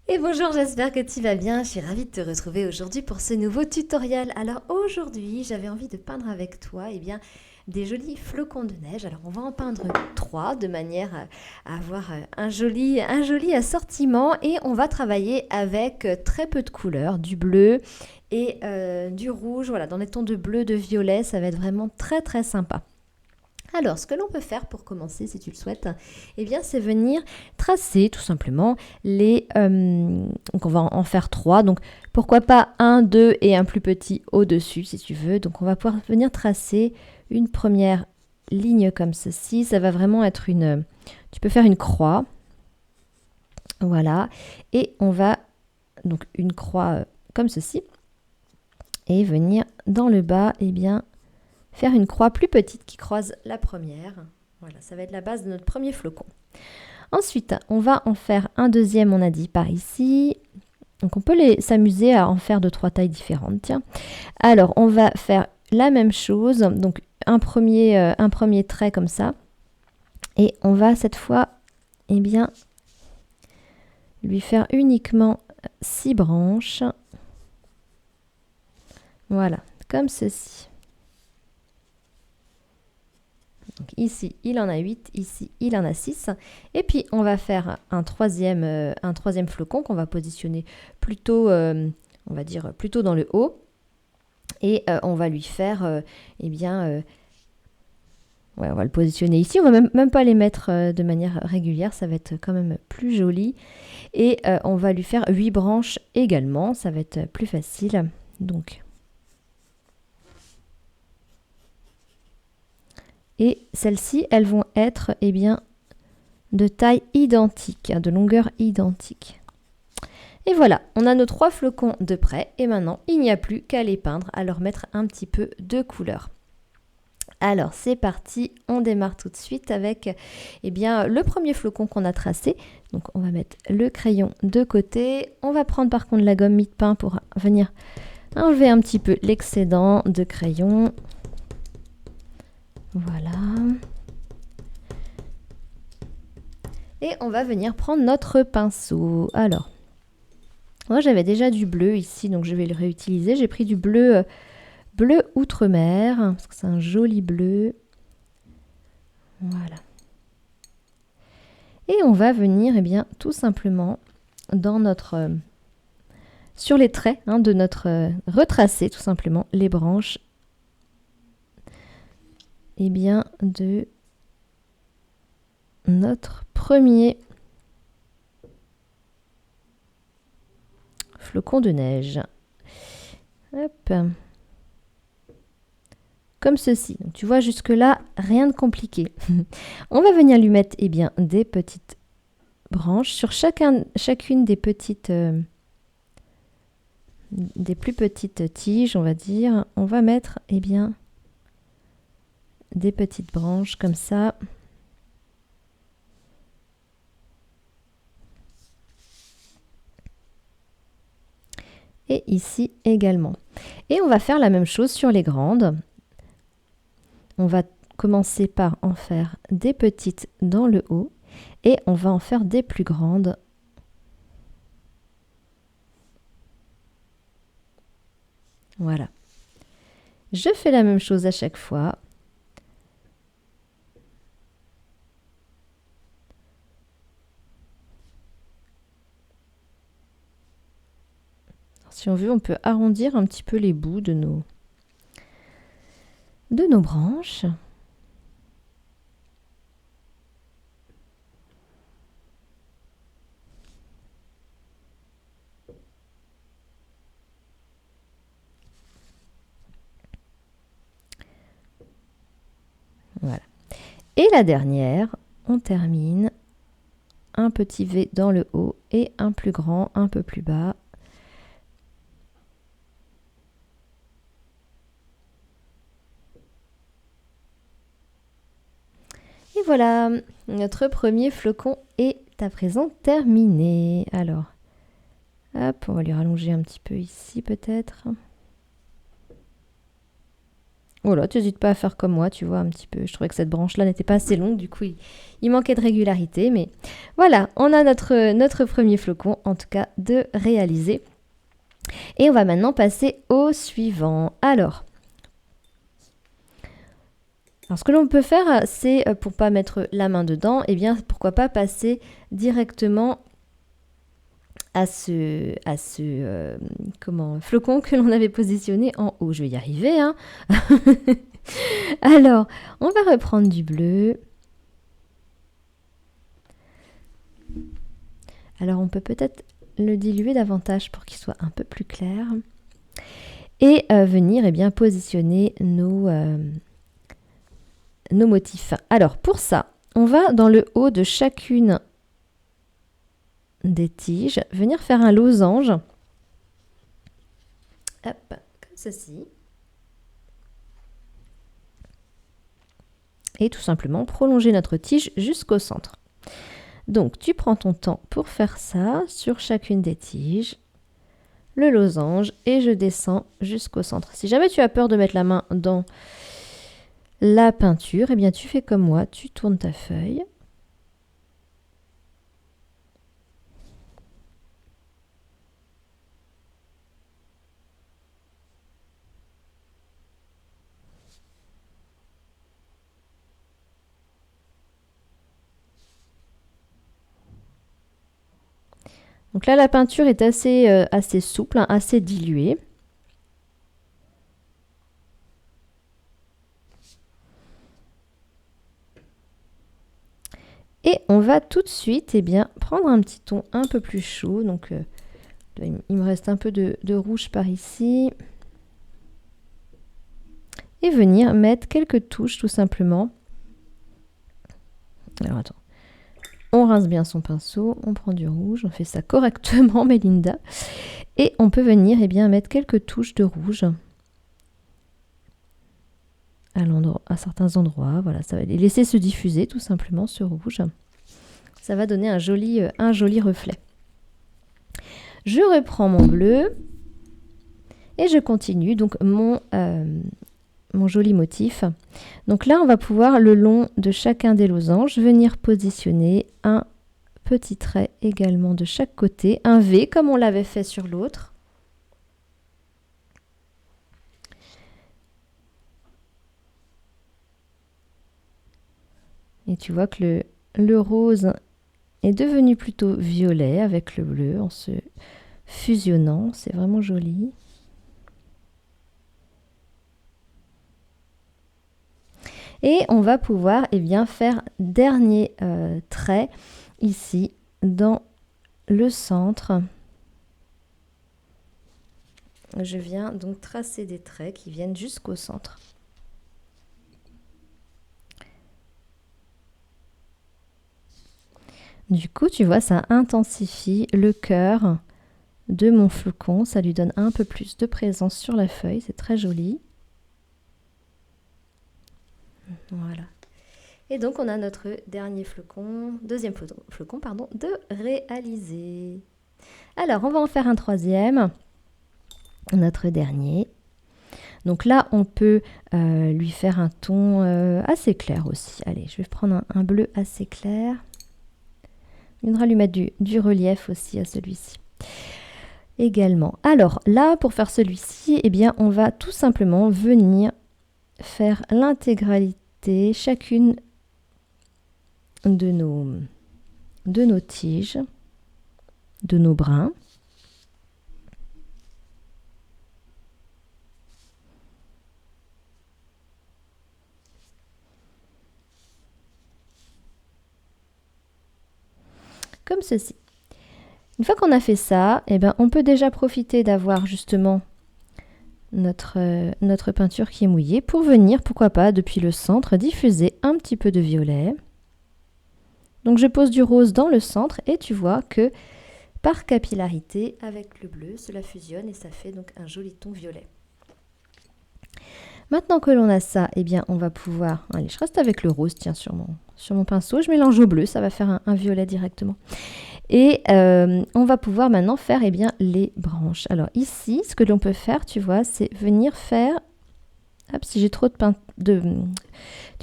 Et bonjour, j'espère que tu vas bien. Je suis ravie de te retrouver aujourd'hui pour ce nouveau tutoriel. Alors aujourd'hui, j'avais envie de peindre avec toi des jolis flocons de neige. Alors on va en peindre trois de manière à avoir un joli assortiment et on va travailler avec très peu de couleurs, du bleu et du rouge. Voilà, dans les tons de bleu, de violet, ça va être vraiment très très sympa. Alors, ce que l'on peut faire pour commencer, si tu le souhaites, c'est venir tracer tout simplement donc, on va en faire trois. Donc, pourquoi pas un, deux et un plus petit au-dessus, si tu veux. Donc, on va pouvoir venir tracer une première ligne comme ceci. Ça va vraiment être une... Tu peux faire une croix. Voilà. Et on va... Donc, une croix comme ceci. Et venir dans le bas, faire une croix plus petite qui croise la première. Voilà, ça va être la base de notre premier flocon. Ensuite, on va en faire un deuxième, on a dit, par ici. Donc, on peut s'amuser à en faire de trois tailles différentes. Tiens. Alors, on va faire la même chose. Donc, un premier trait comme ça. Et on va cette fois, lui faire uniquement 6 branches. Voilà, comme ceci. Donc ici, il en a 8, ici, il en a 6. Et puis, on va faire un troisième flocon qu'on va positionner plutôt, on va dire, plutôt dans le haut. Et on va lui faire, ouais, on va le positionner ici. On va même pas les mettre de manière régulière, ça va être quand même plus joli. Et on va lui faire 8 branches également, ça va être plus facile. Donc, et celles-ci, elles vont être de taille identique, de longueur identique. Et voilà, on a nos 3 flocons de près et maintenant il n'y a plus qu'à les peindre, à leur mettre un petit peu de couleur. Alors c'est parti, on démarre tout de suite avec le premier flocon qu'on a tracé. Donc on va mettre le crayon de côté, on va prendre par contre la gomme mie-de-pain pour venir enlever un petit peu l'excédent de crayon. Voilà. Et on va venir prendre notre pinceau. Alors, moi j'avais déjà du bleu ici, donc je vais le réutiliser. J'ai pris du bleu outre-mer, parce que c'est un joli bleu. Voilà. Et on va venir tout simplement dans sur les traits de notre... retracer tout simplement les branches de notre premier flocon de neige. Hop. Comme ceci. Donc, tu vois, jusque-là, rien de compliqué. On va venir lui mettre des petites branches sur chacune des petites... des plus petites tiges, on va dire. On va mettre des petites branches comme ça. Et ici également. Et on va faire la même chose sur les grandes. On va commencer par en faire des petites dans le haut et on va en faire des plus grandes. Voilà. Je fais la même chose à chaque fois. Si on veut, on peut arrondir un petit peu les bouts de nos branches. Voilà. Et la dernière, on termine un petit V dans le haut et un plus grand un peu plus bas. Et voilà, notre premier flocon est à présent terminé. Alors, hop, on va lui rallonger un petit peu ici peut-être. Voilà, tu n'hésites pas à faire comme moi, tu vois, un petit peu. Je trouvais que cette branche-là n'était pas assez longue, du coup, il manquait de régularité. Mais voilà, on a notre premier flocon, en tout cas, de réaliser. Et on va maintenant passer au suivant. Alors, ce que l'on peut faire, c'est, pour pas mettre la main dedans, eh bien, pourquoi pas passer directement à ce flocon que l'on avait positionné en haut. Je vais y arriver, hein. Alors, on va reprendre du bleu. Alors, on peut peut-être le diluer davantage pour qu'il soit un peu plus clair. Et venir positionner nos motifs. Alors, pour ça, on va dans le haut de chacune des tiges, venir faire un losange. Hop, comme ceci. Et tout simplement prolonger notre tige jusqu'au centre. Donc, tu prends ton temps pour faire ça sur chacune des tiges, le losange, et je descends jusqu'au centre. Si jamais tu as peur de mettre la main dans la peinture, eh bien tu fais comme moi, tu tournes ta feuille. Donc là, la peinture est assez souple, hein, assez diluée. Et on va tout de suite prendre un petit ton un peu plus chaud. Donc, il me reste un peu de rouge par ici. Et venir mettre quelques touches tout simplement. Alors, attends. On rince bien son pinceau, on prend du rouge, on fait ça correctement, Mélinda. Et on peut venir mettre quelques touches de rouge à certains endroits. Voilà, ça va les laisser se diffuser tout simplement, ce rouge. Ça va donner un joli reflet. Je reprends mon bleu et je continue donc mon joli motif. Donc là, on va pouvoir, le long de chacun des losanges, venir positionner un petit trait également de chaque côté, un V comme on l'avait fait sur l'autre. Et tu vois que le rose est devenu plutôt violet avec le bleu en se fusionnant. C'est vraiment joli. Et on va pouvoir faire dernier trait ici dans le centre. Je viens donc tracer des traits qui viennent jusqu'au centre. Du coup, tu vois, ça intensifie le cœur de mon flocon. Ça lui donne un peu plus de présence sur la feuille. C'est très joli. Voilà. Et donc, on a notre dernier deuxième flocon, de réaliser. Alors, on va en faire un troisième. Notre dernier. Donc là, on peut lui faire un ton assez clair aussi. Allez, je vais prendre un bleu assez clair. Il viendra lui mettre du relief aussi à celui-ci. Également. Alors là, pour faire celui-ci, on va tout simplement venir faire l'intégralité, chacune de nos tiges, de nos brins. Comme ceci. Une fois qu'on a fait ça, on peut déjà profiter d'avoir justement notre peinture qui est mouillée pour venir, pourquoi pas, depuis le centre, diffuser un petit peu de violet. Donc je pose du rose dans le centre et tu vois que par capillarité, avec le bleu, cela fusionne et ça fait donc un joli ton violet. Maintenant que l'on a ça, on va pouvoir... Allez, je reste avec le rose, tiens, sur mon pinceau. Je mélange au bleu, ça va faire un violet directement. Et on va pouvoir maintenant faire les branches. Alors ici, ce que l'on peut faire, tu vois, c'est venir faire hop, si j'ai trop tu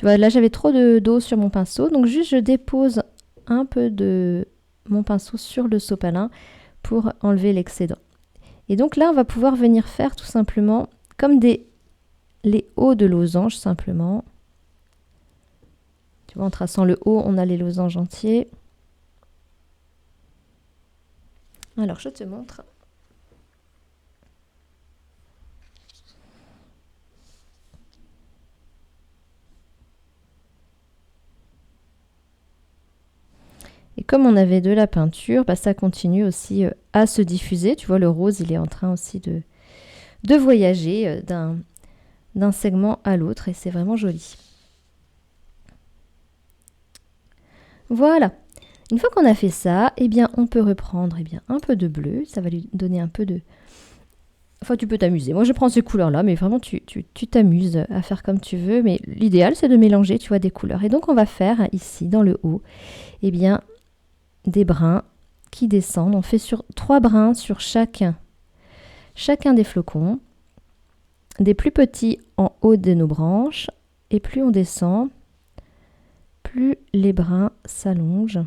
vois, là j'avais trop d'eau sur mon pinceau, donc juste je dépose un peu de mon pinceau sur le sopalin pour enlever l'excédent. Et donc là, on va pouvoir venir faire tout simplement comme les hauts de losange simplement. Tu vois, en traçant le haut, on a les losanges entiers. Alors, je te montre. Et comme on avait de la peinture, bah, ça continue aussi à se diffuser. Tu vois, le rose, il est en train aussi de voyager d'un segment à l'autre et c'est vraiment joli. Voilà. Une fois qu'on a fait ça, eh bien, on peut reprendre un peu de bleu. Ça va lui donner un peu de... Enfin, tu peux t'amuser. Moi, je prends ces couleurs-là, mais vraiment, tu t'amuses à faire comme tu veux. Mais l'idéal, c'est de mélanger, tu vois, des couleurs. Et donc, on va faire ici, dans le haut, eh bien, des brins qui descendent. On fait sur 3 brins sur chacun des flocons. Des plus petits en haut de nos branches. Et plus on descend, plus les brins s'allongent.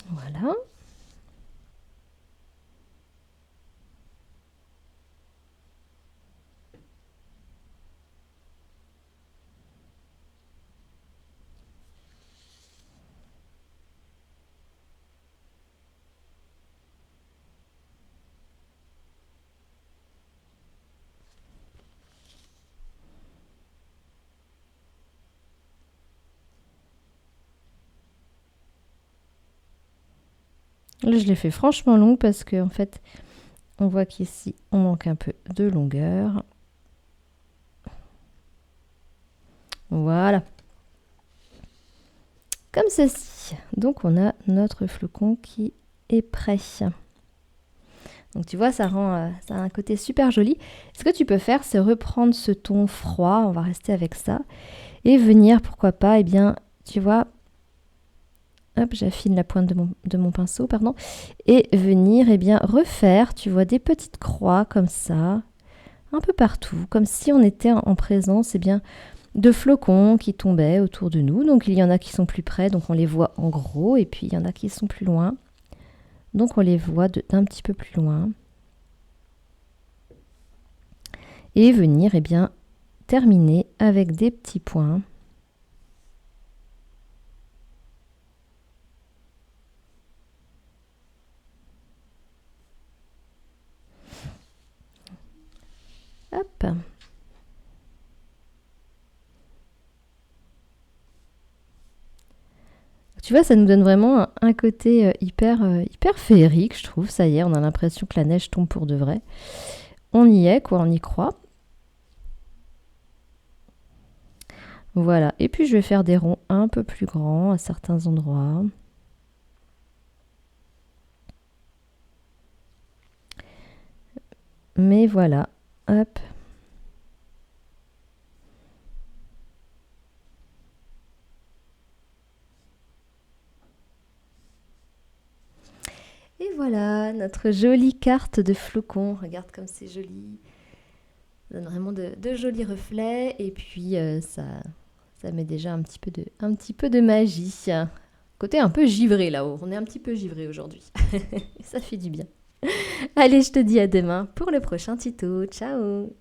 Voilà. Là, je l'ai fait franchement long parce que en fait, on voit qu'ici, on manque un peu de longueur. Voilà. Comme ceci. Donc, on a notre flocon qui est prêt. Donc, tu vois, ça a un côté super joli. Ce que tu peux faire, c'est reprendre ce ton froid. On va rester avec ça. Et venir, pourquoi pas, eh bien, tu vois... Hop, j'affine la pointe de mon pinceau, pardon. Et venir, eh bien, refaire, tu vois, des petites croix comme ça, un peu partout, comme si on était en présence, eh bien, de flocons qui tombaient autour de nous. Donc, il y en a qui sont plus près, donc on les voit en gros, et puis il y en a qui sont plus loin. Donc, on les voit d'un petit peu plus loin. Et venir, eh bien, terminer avec des petits points. Hop. Tu vois, ça nous donne vraiment un côté hyper féerique, je trouve. Ça y est, on a l'impression que la neige tombe pour de vrai. On y est, quoi, on y croit. Voilà, et puis je vais faire des ronds un peu plus grands à certains endroits. Mais voilà, hop. Et voilà, notre jolie carte de flocons. Regarde comme c'est joli. Ça donne vraiment de jolis reflets. Et puis, ça met déjà un petit peu de magie. Côté un peu givré là-haut. On est un petit peu givré aujourd'hui. Ça fait du bien. Allez, je te dis à demain pour le prochain tuto. Ciao!